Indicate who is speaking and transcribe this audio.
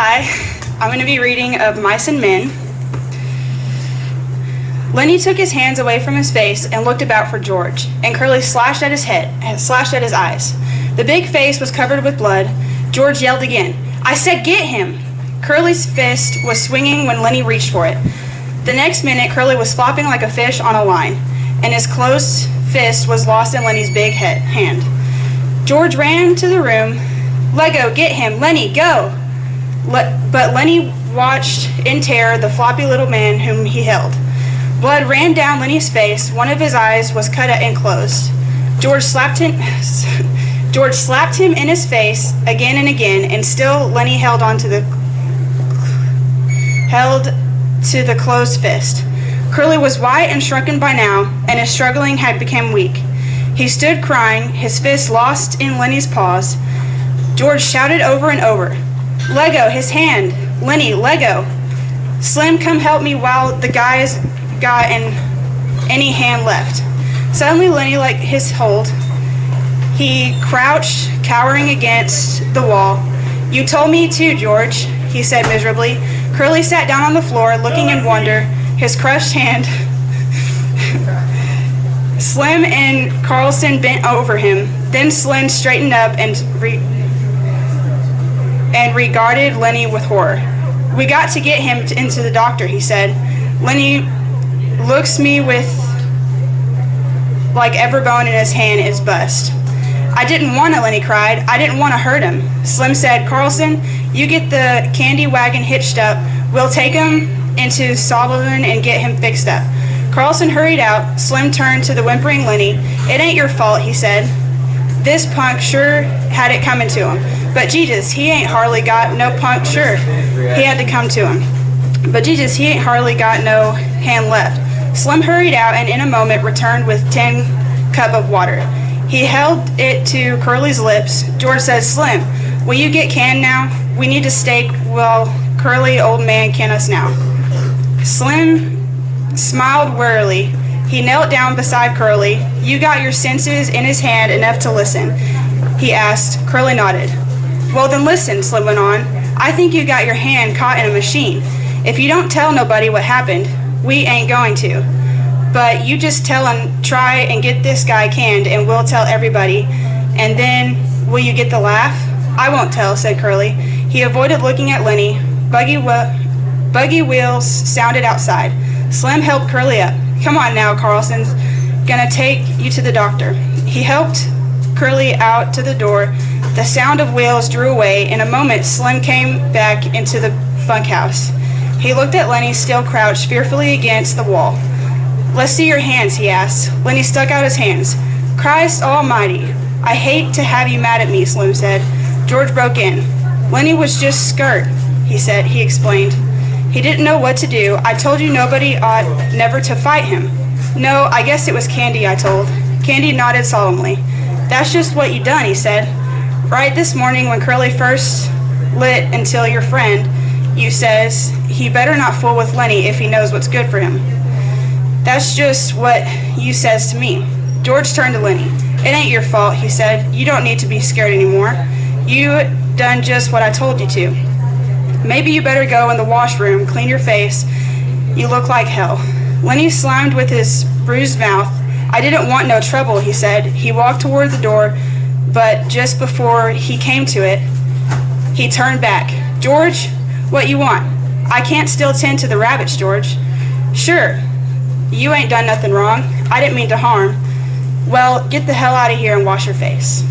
Speaker 1: I'm going to be reading of Mice and Men. Lenny took his hands away from his face and looked about for George, and Curley slashed at his eyes. The big face was covered with blood. George yelled again, "I said get him!" Curley's fist was swinging when Lenny reached for it. The next minute, Curley was flopping like a fish on a line, and his closed fist was lost in Lenny's big hand. George ran to the room. "Lego, get him! Lenny, go!" But Lenny watched in terror the floppy little man whom he held. Blood ran down Lenny's face. One of his eyes was cut and closed. George slapped him in his face again and again, and still Lenny held to the closed fist. Curley was white and shrunken by now, and his struggling had become weak. He stood crying, his fist lost in Lenny's paws. George shouted over and over, "Lego, his hand! Lenny, Lego! Slim, come help me while the guys got any hand left." Suddenly Lenny let his hold. He crouched, cowering against the wall. "You told me too, George," he said miserably. Curley sat down on the floor, looking in wonder, his crushed hand. Slim and Carlson bent over him. Then Slim straightened up and regarded Lenny with horror. "We got to get him into the doctor," he said. "Lenny looks me with like every bone in his hand is bust." "I didn't want to," Lenny cried. "I didn't want to hurt him." Slim said, "Carlson, you get the candy wagon hitched up. We'll take him into Tarleton and get him fixed up." Carlson hurried out. Slim turned to the whimpering Lenny. "It ain't your fault," he said. "This punk sure had it coming to him. But Jesus, he ain't hardly got no punk sure. He had to come to him. But Jesus, he ain't hardly got no hand left." Slim hurried out and in a moment returned with 10 cup of water. He held it to Curley's lips. George said, "Slim, will you get canned now? We need to stake while Curley, old man, can us now." Slim smiled wearily. He knelt down beside Curley. "You got your senses in his hand enough to listen?" he asked. Curley nodded. "Well then listen," Slim went on. "I think you got your hand caught in a machine. If you don't tell nobody what happened, we ain't going to. But you just tell and try and get this guy canned, and we'll tell everybody. And then, will you get the laugh?" "I won't tell," said Curley. He avoided looking at Lenny. Buggy wheels sounded outside. Slim helped Curley up. "Come on now, Carlson's gonna take you to the doctor." He helped Curley out to the door. The sound of wheels drew away. In a moment, Slim came back into the bunkhouse. He looked at Lenny, still crouched fearfully against the wall. "Let's see your hands," he asked. Lenny stuck out his hands. "Christ almighty, I hate to have you mad at me," Slim said. George broke in. "Lenny was just skirt," he said. He explained. "He didn't know what to do. I told you nobody ought never to fight him." "No, I guess it was Candy I told." Candy nodded solemnly. "That's just what you done," he said. "Right this morning when Curley first lit until your friend, you says he better not fool with Lenny if he knows what's good for him. That's just what you says to me." George turned to Lenny. "It ain't your fault," he said. "You don't need to be scared anymore. You done just what I told you to. Maybe you better go in the washroom, clean your face. You look like hell." Lenny slimed with his bruised mouth. "I didn't want no trouble," he said. He walked toward the door, but just before he came to it, he turned back. "George, what you want?" "I can't still tend to the rabbits, George." "Sure. You ain't done nothing wrong. I didn't mean to harm." "Well, get the hell out of here and wash your face."